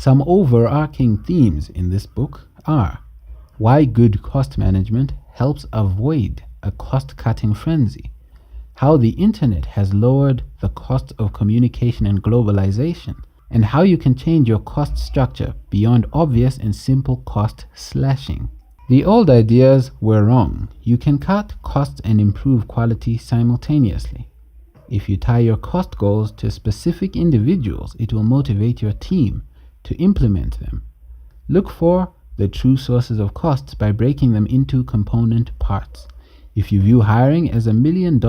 Some overarching themes in this book are why good cost management helps avoid a cost-cutting frenzy, how the internet has lowered the cost of communication and globalization, and how you can change your cost structure beyond obvious and simple cost slashing. The old ideas were wrong. You can cut costs and improve quality simultaneously. If you tie your cost goals to specific individuals, it will motivate your team to implement them. Look for the true sources of costs by breaking them into component parts. If you view hiring as $1 million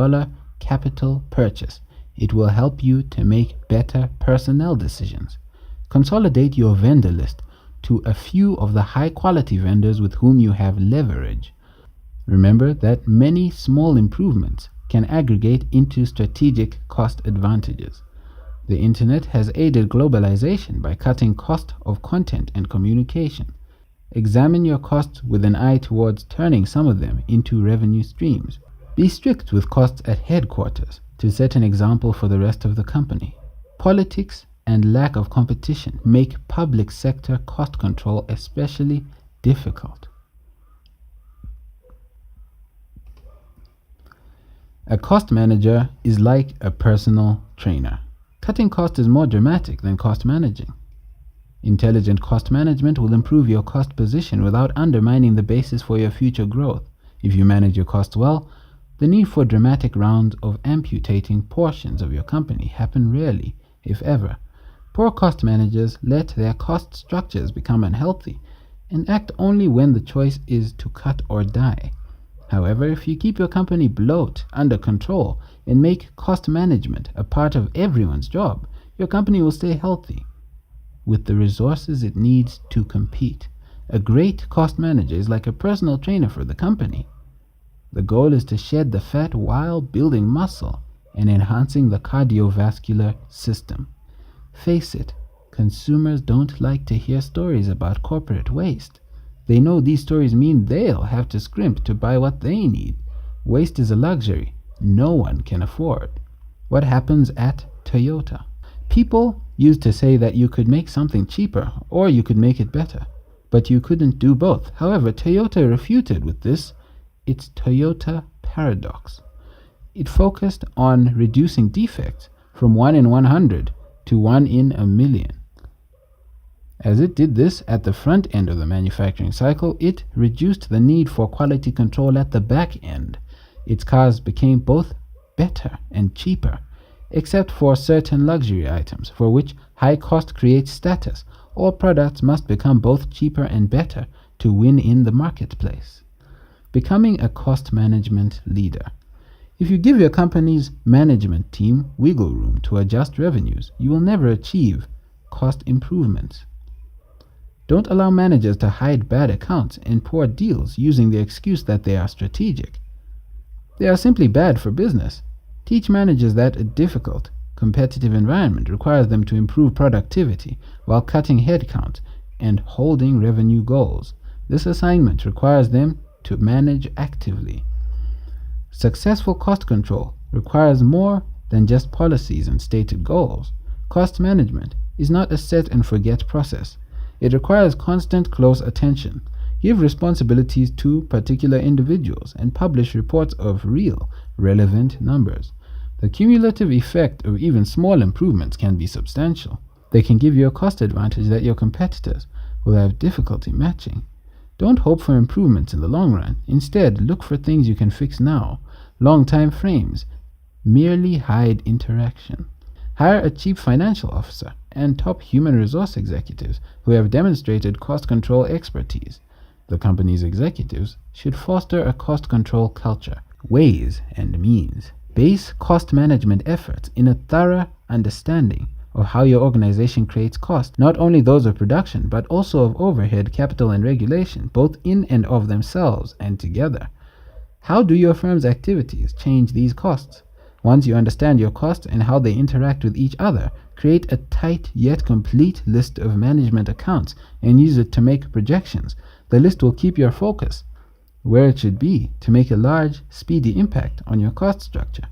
capital purchase, it will help you to make better personnel decisions. Consolidate your vendor list to a few of the high-quality vendors with whom you have leverage. Remember that many small improvements can aggregate into strategic cost advantages. The internet has aided globalization by cutting cost of content and communication. Examine your costs with an eye towards turning some of them into revenue streams. Be strict with costs at headquarters to set an example for the rest of the company. Politics and lack of competition make public sector cost control especially difficult. A cost manager is like a personal trainer. Cutting cost is more dramatic than cost managing. Intelligent cost management will improve your cost position without undermining the basis for your future growth. If you manage your costs well, the need for dramatic rounds of amputating portions of your company happen rarely, if ever. Poor cost managers let their cost structures become unhealthy and act only when the choice is to cut or die. However, if you keep your company bloat under control and make cost management a part of everyone's job, your company will stay healthy with the resources it needs to compete. A great cost manager is like a personal trainer for the company. The goal is to shed the fat while building muscle and enhancing the cardiovascular system. Face it, consumers don't like to hear stories about corporate waste. They know these stories mean they'll have to scrimp to buy what they need. Waste is a luxury no one can afford. What happens at Toyota? People used to say that you could make something cheaper or you could make it better, but you couldn't do both. However, Toyota refuted with this its Toyota paradox. It focused on reducing defects from 1 in 100 to 1 in a million. As it did this at the front end of the manufacturing cycle, it reduced the need for quality control at the back end. Its cars became both better and cheaper, except for certain luxury items for which high cost creates status. All products must become both cheaper and better to win in the marketplace. Becoming a cost management leader. If you give your company's management team wiggle room to adjust revenues, you will never achieve cost improvements. Don't allow managers to hide bad accounts and poor deals using the excuse that they are strategic. They are simply bad for business. Teach managers that a difficult, competitive environment requires them to improve productivity while cutting headcount and holding revenue goals. This assignment requires them to manage actively. Successful cost control requires more than just policies and stated goals. Cost management is not a set and forget process. It requires constant close attention. Give responsibilities to particular individuals and publish reports of real, relevant numbers. The cumulative effect of even small improvements can be substantial. They can give you a cost advantage that your competitors will have difficulty matching. Don't hope for improvements in the long run. Instead, look for things you can fix now. Long time frames merely hide interaction. Hire a chief financial officer and top human resource executives who have demonstrated cost control expertise. The company's executives should foster a cost control culture. Ways and means. Base cost management efforts in a thorough understanding of how your organization creates cost, not only those of production, but also of overhead, capital, and regulation, both in and of themselves and together. How do your firm's activities change these costs? Once you understand your costs and how they interact with each other, create a tight yet complete list of management accounts and use it to make projections. The list will keep your focus where it should be to make a large, speedy impact on your cost structure.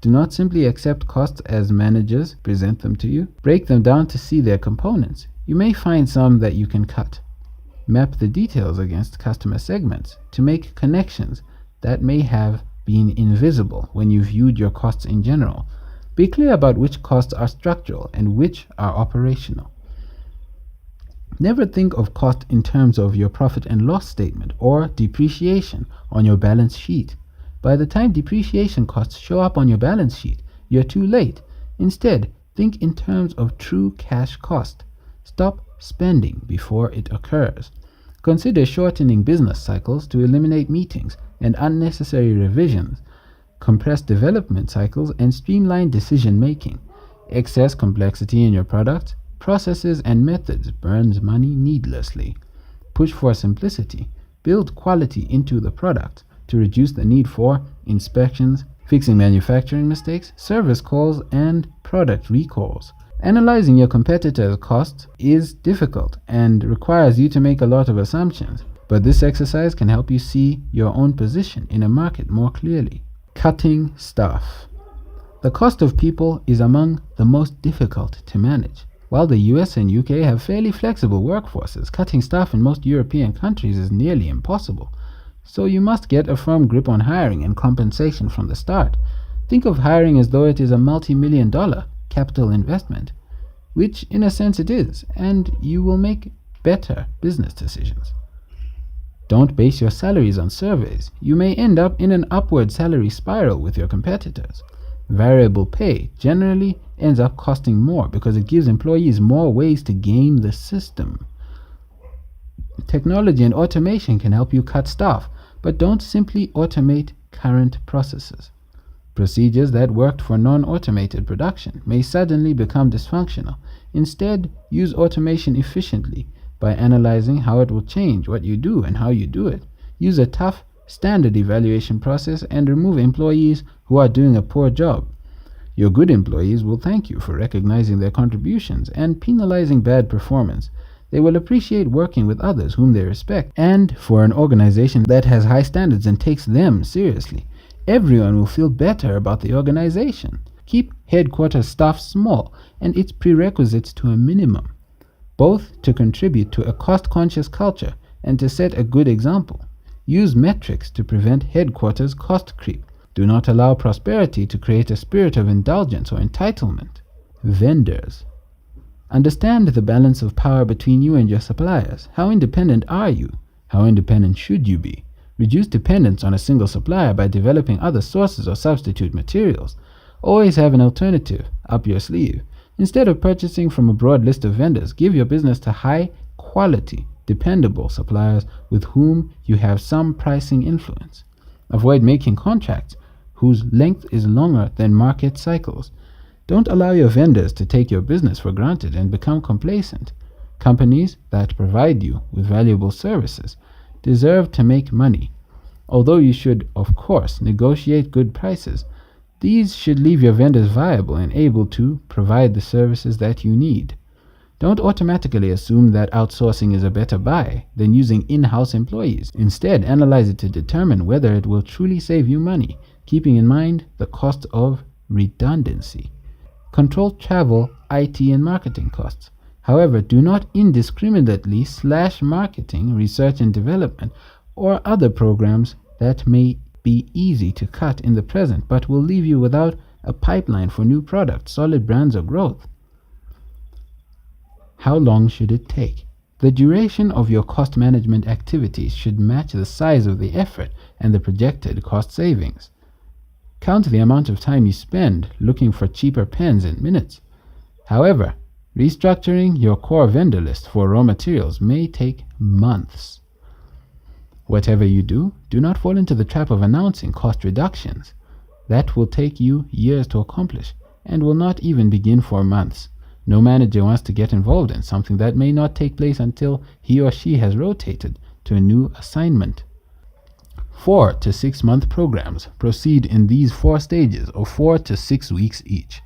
Do not simply accept costs as managers present them to you. Break them down to see their components. You may find some that you can cut. Map the details against customer segments to make connections that may have been invisible when you viewed your costs in general. Be clear about which costs are structural and which are operational. Never think of cost in terms of your profit and loss statement or depreciation on your balance sheet. By the time depreciation costs show up on your balance sheet, you're too late. Instead, think in terms of true cash cost. Stop spending before it occurs. Consider shortening business cycles to eliminate meetings and unnecessary revisions, compress development cycles, and streamline decision-making. Excess complexity in your products, processes, and methods burns money needlessly. Push for simplicity. Build quality into the product to reduce the need for inspections, fixing manufacturing mistakes, service calls, and product recalls. Analyzing your competitors' costs is difficult and requires you to make a lot of assumptions, but this exercise can help you see your own position in a market more clearly. Cutting staff. The cost of people is among the most difficult to manage. While the US and UK have fairly flexible workforces, cutting staff in most European countries is nearly impossible. So you must get a firm grip on hiring and compensation from the start. Think of hiring as though it is a multi-million-dollar capital investment, which in a sense it is, and you will make better business decisions. Don't base your salaries on surveys. You may end up in an upward salary spiral with your competitors. Variable pay generally ends up costing more because it gives employees more ways to game the system. Technology and automation can help you cut staff, but don't simply automate current processes. Procedures that worked for non-automated production may suddenly become dysfunctional. Instead, use automation efficiently by analyzing how it will change what you do and how you do it. Use a tough, standard evaluation process and remove employees who are doing a poor job. Your good employees will thank you for recognizing their contributions and penalizing bad performance. They will appreciate working with others whom they respect, and for an organization that has high standards and takes them seriously. Everyone will feel better about the organization. Keep headquarters staff small and its prerequisites to a minimum, both to contribute to a cost-conscious culture and to set a good example. Use metrics to prevent headquarters cost creep. Do not allow prosperity to create a spirit of indulgence or entitlement. Vendors. Understand the balance of power between you and your suppliers. How independent are you? How independent should you be? Reduce dependence on a single supplier by developing other sources or substitute materials. Always have an alternative up your sleeve. Instead of purchasing from a broad list of vendors, give your business to high-quality, dependable suppliers with whom you have some pricing influence. Avoid making contracts whose length is longer than market cycles. Don't allow your vendors to take your business for granted and become complacent. Companies that provide you with valuable services deserve to make money. Although you should, of course, negotiate good prices, these should leave your vendors viable and able to provide the services that you need. Don't automatically assume that outsourcing is a better buy than using in-house employees. Instead, analyze it to determine whether it will truly save you money, keeping in mind the cost of redundancy. Control travel, IT, and marketing costs. However, do not indiscriminately slash marketing, research and development, or other programs that may be easy to cut in the present but will leave you without a pipeline for new products, solid brands, or growth. How long should it take? The duration of your cost management activities should match the size of the effort and the projected cost savings. Count the amount of time you spend looking for cheaper pens in minutes. However, restructuring your core vendor list for raw materials may take months. Whatever you do, do not fall into the trap of announcing cost reductions. That will take you years to accomplish and will not even begin for months. No manager wants to get involved in something that may not take place until he or she has rotated to a new assignment. 4 to 6 month programs proceed in these 4 stages of 4 to 6 weeks each.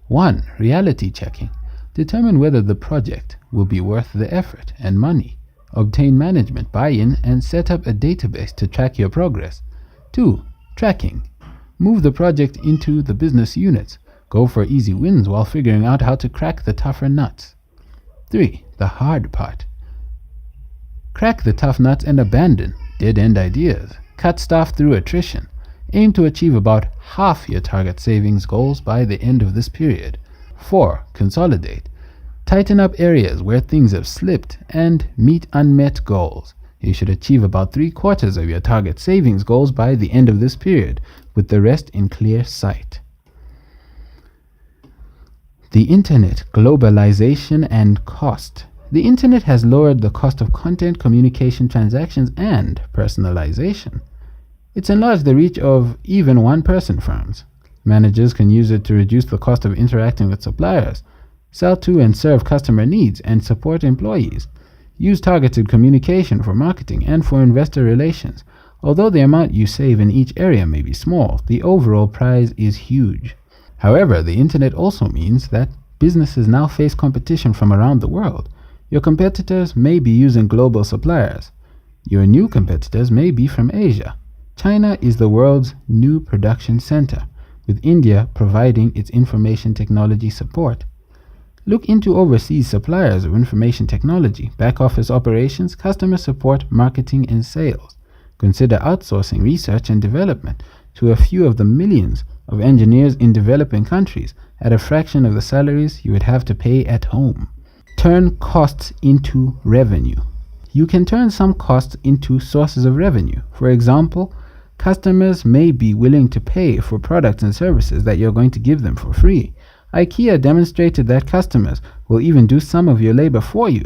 1. Reality checking. Determine whether the project will be worth the effort and money. Obtain management buy-in and set up a database to track your progress. 2. Tracking. Move the project into the business units. Go for easy wins while figuring out how to crack the tougher nuts. 3. The hard part. Crack the tough nuts and abandon dead-end ideas. Cut staff through attrition. Aim to achieve about half your target savings goals by the end of this period. 4. Consolidate. Tighten up areas where things have slipped and meet unmet goals. You should achieve about 3/4 of your target savings goals by the end of this period, with the rest in clear sight. The Internet, globalization and cost. The Internet has lowered the cost of content, communication, transactions, and personalization. It's enlarged the reach of even one-person firms. Managers can use it to reduce the cost of interacting with suppliers, sell to and serve customer needs, and support employees. Use targeted communication for marketing and for investor relations. Although the amount you save in each area may be small, the overall prize is huge. However, the Internet also means that businesses now face competition from around the world. Your competitors may be using global suppliers. Your new competitors may be from Asia. China is the world's new production center, with India providing its information technology support. Look into overseas suppliers of information technology, back-office operations, customer support, marketing, and sales. Consider outsourcing research and development to a few of the millions of engineers in developing countries at a fraction of the salaries you would have to pay at home. Turn costs into revenue. You can turn some costs into sources of revenue. For example, customers may be willing to pay for products and services that you're going to give them for free. IKEA demonstrated that customers will even do some of your labor for you.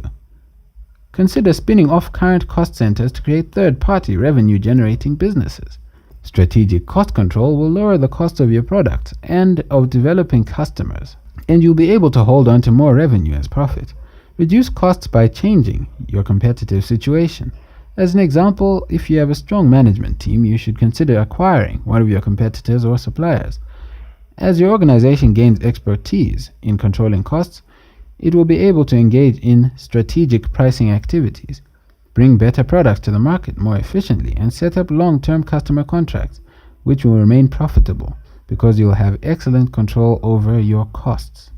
Consider spinning off current cost centers to create third-party revenue-generating businesses. Strategic cost control will lower the cost of your products and of developing customers, and you'll be able to hold on to more revenue as profit. Reduce costs by changing your competitive situation. As an example, if you have a strong management team, you should consider acquiring one of your competitors or suppliers. As your organization gains expertise in controlling costs, it will be able to engage in strategic pricing activities, bring better products to the market more efficiently, and set up long-term customer contracts, which will remain profitable because you'll have excellent control over your costs.